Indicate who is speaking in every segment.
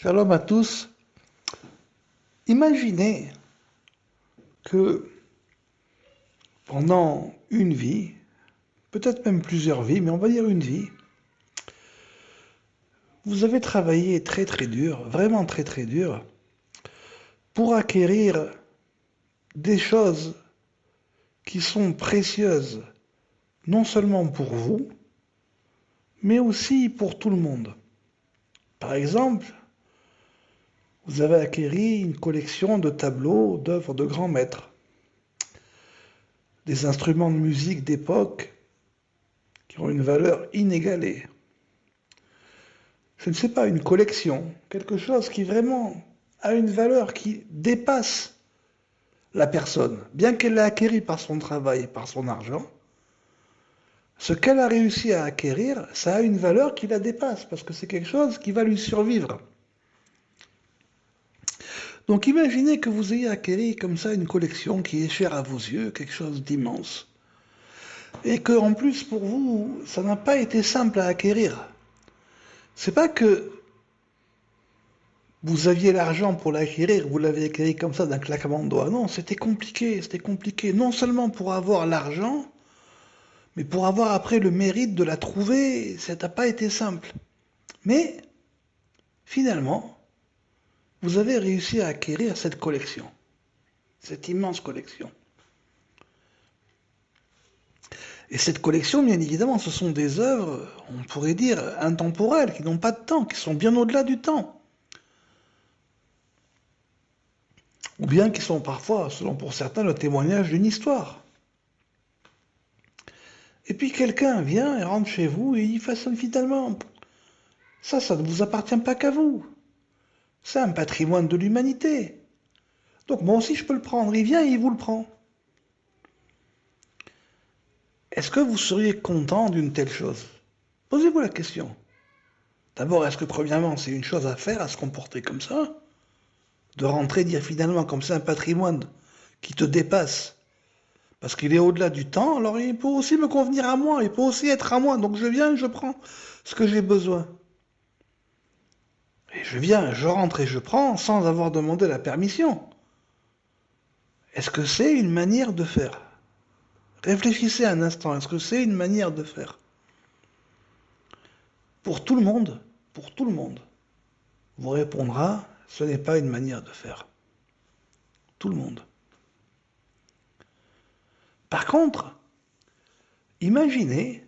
Speaker 1: Shalom à tous. Imaginez que pendant une vie, peut-être même plusieurs vies, mais on va dire une vie, vous avez travaillé très très dur, vraiment très très dur, pour acquérir des choses qui sont précieuses, non seulement pour vous, mais aussi pour tout le monde. Par exemple, vous avez acquéri une collection de tableaux d'œuvres de grands maîtres, des instruments de musique d'époque qui ont une valeur inégalée. Je ne sais pas, une collection, quelque chose qui vraiment a une valeur qui dépasse la personne, bien qu'elle l'ait acquérie par son travail, par son argent. Ce qu'elle a réussi à acquérir, ça a une valeur qui la dépasse, parce que c'est quelque chose qui va lui survivre. Donc imaginez que vous ayez acquéri comme ça une collection qui est chère à vos yeux, quelque chose d'immense, et que en plus pour vous, ça n'a pas été simple à acquérir. C'est pas que vous aviez l'argent pour l'acquérir, vous l'avez acquéri comme ça d'un claquement de doigts. Non, c'était compliqué, c'était compliqué. Non seulement pour avoir l'argent, mais pour avoir après le mérite de la trouver, ça n'a pas été simple. Mais finalement, vous avez réussi à acquérir cette collection, cette immense collection. Et cette collection, bien évidemment, ce sont des œuvres, on pourrait dire, intemporelles, qui n'ont pas de temps, qui sont bien au-delà du temps. Ou bien qui sont parfois, selon pour certains, le témoignage d'une histoire. Et puis quelqu'un vient et rentre chez vous et il façonne finalement. Ça ne vous appartient pas qu'à vous. C'est un patrimoine de l'humanité. Donc moi aussi je peux le prendre. Il vient et il vous le prend. Est-ce que vous seriez content d'une telle chose? Posez-vous la question. D'abord, est-ce que premièrement c'est une chose à faire, à se comporter comme ça? De rentrer et dire finalement comme c'est un patrimoine qui te dépasse, parce qu'il est au-delà du temps, alors il peut aussi me convenir à moi, il peut aussi être à moi. Donc je viens et je prends ce que j'ai besoin. Et je viens, je rentre et je prends sans avoir demandé la permission. Est-ce que c'est une manière de faire? Réfléchissez un instant, est-ce que c'est une manière de faire? Pour tout le monde, vous répondra, ce n'est pas une manière de faire. Tout le monde. Par contre, imaginez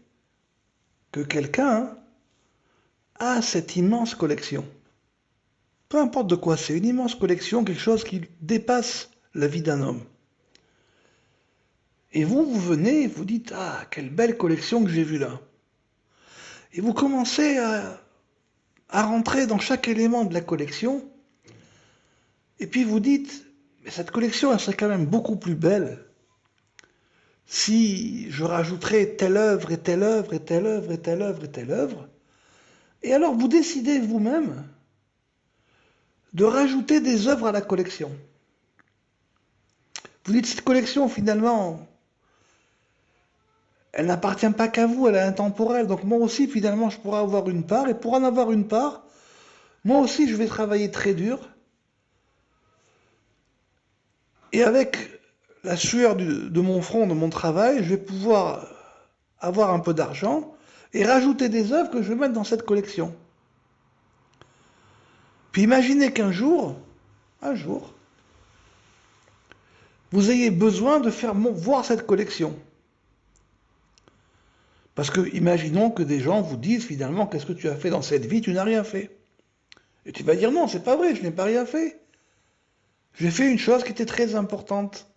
Speaker 1: que quelqu'un a cette immense collection. Peu importe de quoi c'est, une immense collection, quelque chose qui dépasse la vie d'un homme. Et vous venez et vous dites, ah, quelle belle collection que j'ai vue là. Et vous commencez à rentrer dans chaque élément de la collection, et puis vous dites, mais cette collection, elle serait quand même beaucoup plus belle si je rajouterais telle œuvre et telle œuvre et telle œuvre et telle œuvre et telle œuvre. Et alors vous décidez vous-même de rajouter des œuvres à la collection. Vous dites, cette collection, finalement, elle n'appartient pas qu'à vous, elle est intemporelle. Donc moi aussi, finalement, je pourrais avoir une part. Et pour en avoir une part, moi aussi, je vais travailler très dur. Et avec la sueur de mon front, de mon travail, je vais pouvoir avoir un peu d'argent et rajouter des œuvres que je vais mettre dans cette collection. Puis imaginez qu'un jour, vous ayez besoin de faire voir cette collection. Parce que imaginons que des gens vous disent finalement, qu'est-ce que tu as fait dans cette vie? Tu n'as rien fait. Et tu vas dire non, c'est pas vrai, je n'ai pas rien fait. J'ai fait une chose qui était très importante.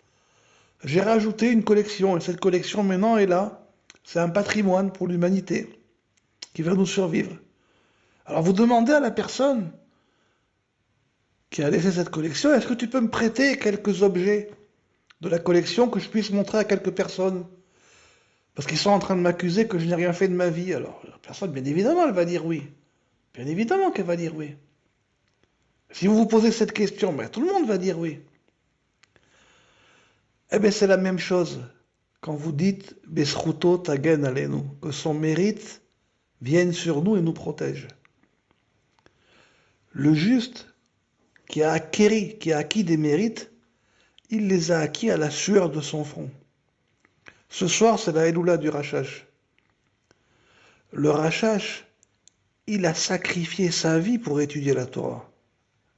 Speaker 1: J'ai rajouté une collection, et cette collection maintenant est là. C'est un patrimoine pour l'humanité qui va nous survivre. Alors vous demandez à la personne qui a laissé cette collection, est-ce que tu peux me prêter quelques objets de la collection que je puisse montrer à quelques personnes? Parce qu'ils sont en train de m'accuser que je n'ai rien fait de ma vie. Alors la personne, bien évidemment, elle va dire oui. Bien évidemment qu'elle va dire oui. Si vous vous posez cette question, ben, tout le monde va dire oui. Eh bien, c'est la même chose quand vous dites Besruto tagen alenu, que son mérite vienne sur nous et nous protège. Le juste qui a acquis des mérites, il les a acquis à la sueur de son front. Ce soir, c'est la Eloula du Rachash. Le Rachash, il a sacrifié sa vie pour étudier la Torah.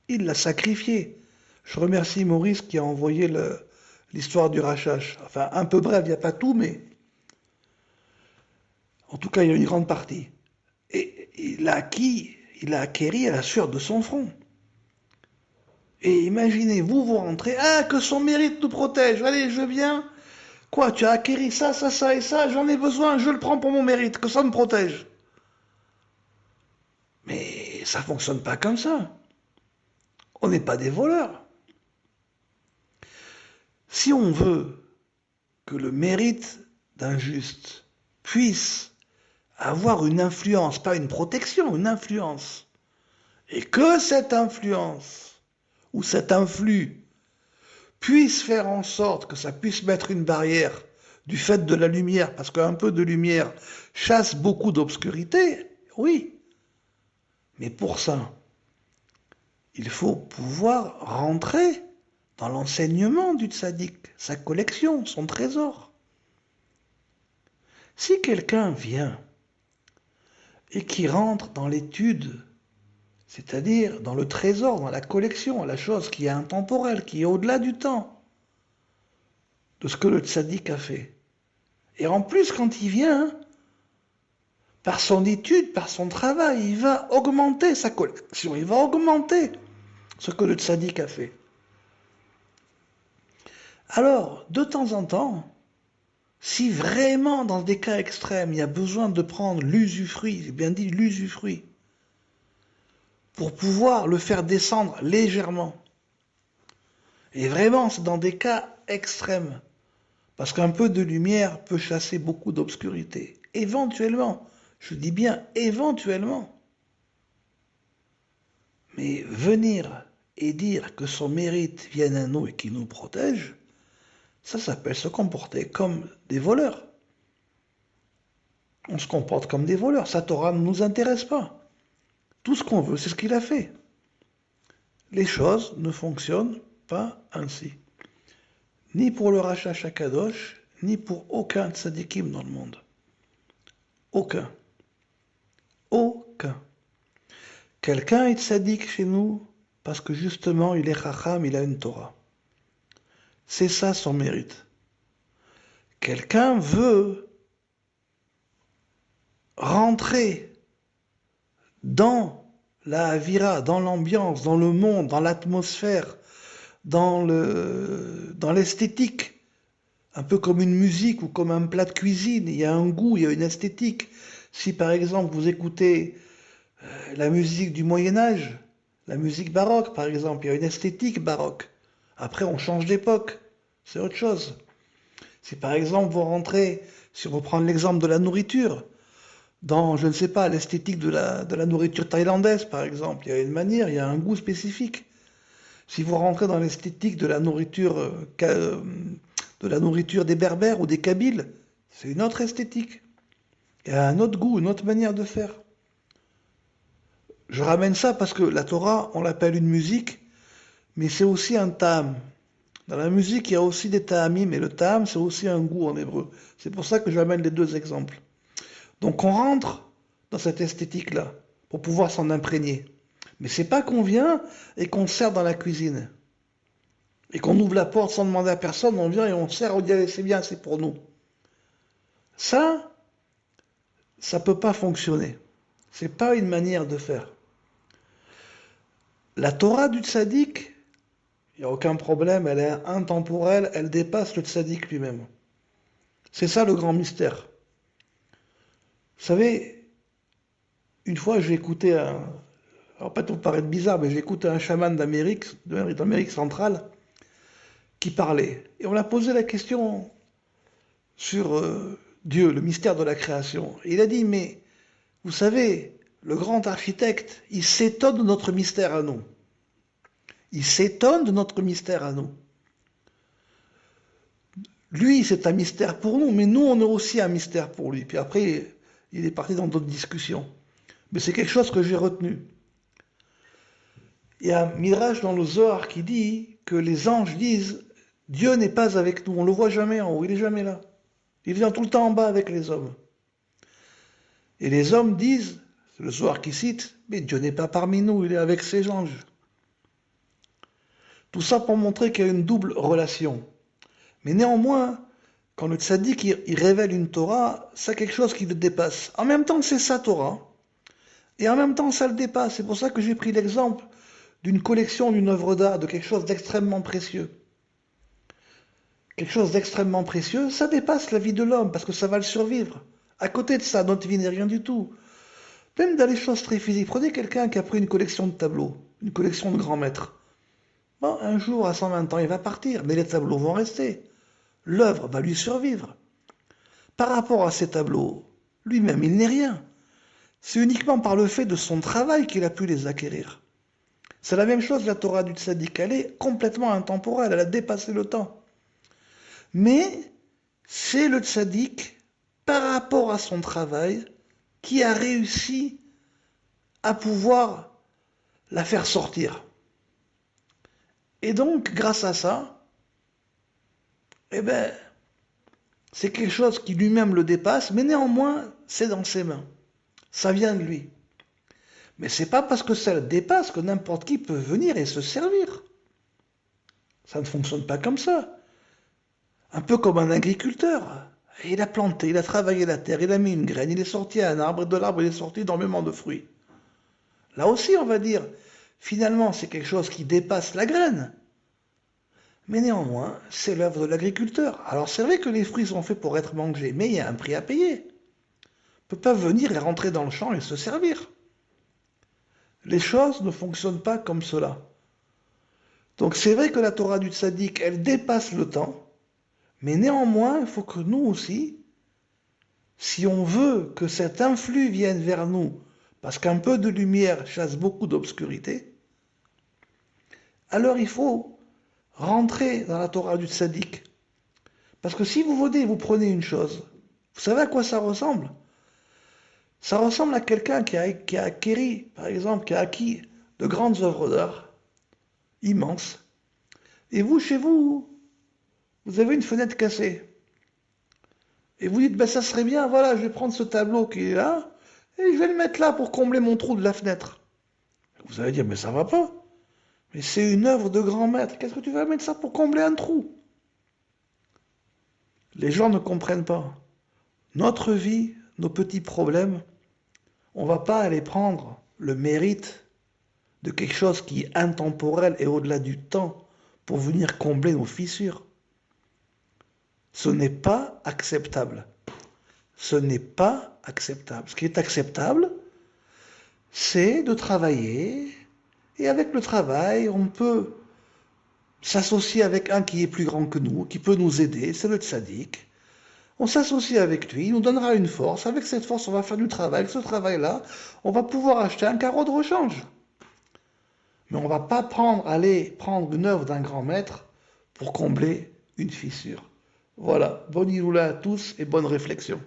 Speaker 1: Il l'a sacrifié. Je remercie Maurice qui a envoyé l'histoire du Rachash. Enfin, un peu bref, il n'y a pas tout, mais en tout cas, il y a une grande partie. Et il a acquéri à la sueur de son front. Et imaginez, vous rentrez, ah, que son mérite nous protège, allez, je viens. Quoi, tu as acquéri ça, ça, ça et ça, j'en ai besoin, je le prends pour mon mérite, que ça me protège. Mais ça fonctionne pas comme ça. On n'est pas des voleurs. Si on veut que le mérite d'un juste puisse avoir une influence, pas une protection, une influence, et que cette influence ou cet influx puisse faire en sorte que ça puisse mettre une barrière du fait de la lumière, parce qu'un peu de lumière chasse beaucoup d'obscurité, oui. Mais pour ça, il faut pouvoir rentrer dans l'enseignement du tzaddik, sa collection, son trésor. Si quelqu'un vient et qui rentre dans l'étude, c'est-à-dire dans le trésor, dans la collection, la chose qui est intemporelle, qui est au-delà du temps, de ce que le tzaddik a fait. Et en plus, quand il vient, par son étude, par son travail, il va augmenter sa collection, il va augmenter ce que le tzaddik a fait. Alors, de temps en temps, si vraiment dans des cas extrêmes, il y a besoin de prendre l'usufruit, j'ai bien dit l'usufruit, pour pouvoir le faire descendre légèrement, et vraiment c'est dans des cas extrêmes, parce qu'un peu de lumière peut chasser beaucoup d'obscurité, éventuellement, je dis bien éventuellement, mais venir et dire que son mérite vienne à nous et qu'il nous protège, ça s'appelle se comporter comme des voleurs. On se comporte comme des voleurs. Sa Torah ne nous intéresse pas. Tout ce qu'on veut, c'est ce qu'il a fait. Les choses ne fonctionnent pas ainsi. Ni pour le Rachash HaKadosh, ni pour aucun tzadikim dans le monde. Aucun. Aucun. Quelqu'un est tzadik chez nous parce que justement il est chacham, il a une Torah. C'est ça son mérite. Quelqu'un veut rentrer dans la avira, dans l'ambiance, dans le monde, dans l'atmosphère, dans l'esthétique, un peu comme une musique ou comme un plat de cuisine, il y a un goût, il y a une esthétique. Si par exemple vous écoutez la musique du Moyen Âge, la musique baroque par exemple, il y a une esthétique baroque. Après on change d'époque, c'est autre chose. Si par exemple vous rentrez, si on reprend l'exemple de la nourriture, dans, je ne sais pas, l'esthétique de la nourriture thaïlandaise par exemple, il y a une manière, il y a un goût spécifique. Si vous rentrez dans l'esthétique de la nourriture des Berbères ou des Kabyles, c'est une autre esthétique. Il y a un autre goût, une autre manière de faire. Je ramène ça parce que la Torah, on l'appelle une musique, mais c'est aussi un ta'am. Dans la musique, il y a aussi des ta'amim, et le ta'am, c'est aussi un goût en hébreu. C'est pour ça que j'amène les deux exemples. Donc on rentre dans cette esthétique-là, pour pouvoir s'en imprégner. Mais c'est pas qu'on vient et qu'on sert dans la cuisine. Et qu'on ouvre la porte sans demander à personne, on vient et on sert, on dit allez, c'est bien, c'est pour nous. Ça peut pas fonctionner. C'est pas une manière de faire. La Torah du tzaddik, il n'y a aucun problème, elle est intemporelle, elle dépasse le tzaddik lui-même. C'est ça le grand mystère. Vous savez, une fois j'ai écouté alors peut-être vous paraître bizarre, mais j'ai écouté un chaman d'Amérique centrale, qui parlait. Et on l'a posé la question sur Dieu, le mystère de la création. Et il a dit, mais vous savez, le grand architecte, il s'étonne de notre mystère à nous. Il s'étonne de notre mystère à nous. Lui, c'est un mystère pour nous, mais nous, on est aussi un mystère pour lui. Puis après, il est parti dans d'autres discussions. Mais c'est quelque chose que j'ai retenu. Il y a un Midrash dans le Zohar qui dit que les anges disent Dieu n'est pas avec nous, on ne le voit jamais en haut, il n'est jamais là. Il vient tout le temps en bas avec les hommes. Et les hommes disent, c'est le Zohar qui cite, mais Dieu n'est pas parmi nous, il est avec ses anges. Tout ça pour montrer qu'il y a une double relation. Mais néanmoins, quand le tzaddik il révèle une Torah, c'est quelque chose qui le dépasse. En même temps, c'est sa Torah, et en même temps, ça le dépasse. C'est pour ça que j'ai pris l'exemple d'une collection, d'une œuvre d'art, de quelque chose d'extrêmement précieux. Quelque chose d'extrêmement précieux, ça dépasse la vie de l'homme, parce que ça va le survivre. À côté de ça, notre vie n'est rien du tout. Même dans les choses très physiques, prenez quelqu'un qui a pris une collection de tableaux, une collection de grands maîtres. Bon, un jour, à 120 ans, il va partir, mais les tableaux vont rester. L'œuvre va lui survivre. Par rapport à ces tableaux, lui-même, il n'est rien. C'est uniquement par le fait de son travail qu'il a pu les acquérir. C'est la même chose, la Torah du tzaddik. Elle est complètement intemporelle, elle a dépassé le temps. Mais c'est le tzaddik, par rapport à son travail, qui a réussi à pouvoir la faire sortir. Et donc, grâce à ça, eh ben, c'est quelque chose qui lui-même le dépasse, mais néanmoins, c'est dans ses mains. Ça vient de lui. Mais c'est pas parce que ça le dépasse que n'importe qui peut venir et se servir. Ça ne fonctionne pas comme ça. Un peu comme un agriculteur. Il a planté, il a travaillé la terre, il a mis une graine, il est sorti un arbre, et de l'arbre il est sorti énormément de fruits. Là aussi, on va dire, finalement, c'est quelque chose qui dépasse la graine. Mais néanmoins, c'est l'œuvre de l'agriculteur. Alors c'est vrai que les fruits sont faits pour être mangés, mais il y a un prix à payer. On ne peut pas venir et rentrer dans le champ et se servir. Les choses ne fonctionnent pas comme cela. Donc c'est vrai que la Torah du tzaddik, elle dépasse le temps, mais néanmoins, il faut que nous aussi, si on veut que cet influx vienne vers nous, parce qu'un peu de lumière chasse beaucoup d'obscurité, alors il faut rentrer dans la Torah du tzaddik. Parce que si vous venez et vous prenez une chose, vous savez à quoi ça ressemble? Ça ressemble à quelqu'un qui a acquis, par exemple, qui a acquis de grandes œuvres d'art, immenses, et vous, chez vous, vous avez une fenêtre cassée. Et vous dites, ben ça serait bien, voilà, je vais prendre ce tableau qui est là, et je vais le mettre là pour combler mon trou de la fenêtre. Vous allez dire, mais ça va pas. Mais c'est une œuvre de grand maître. Qu'est-ce que tu vas mettre ça pour combler un trou? Les gens ne comprennent pas. Notre vie, nos petits problèmes, on ne va pas aller prendre le mérite de quelque chose qui est intemporel et au-delà du temps pour venir combler nos fissures. Ce n'est pas acceptable. Ce n'est pas acceptable. Ce qui est acceptable, c'est de travailler, et avec le travail, on peut s'associer avec un qui est plus grand que nous, qui peut nous aider, c'est le tzaddik. On s'associe avec lui, il nous donnera une force. Avec cette force, on va faire du travail. Avec ce travail-là, on va pouvoir acheter un carreau de rechange. Mais on ne va pas aller prendre une œuvre d'un grand maître pour combler une fissure. Voilà, bonne Iloula à tous et bonne réflexion.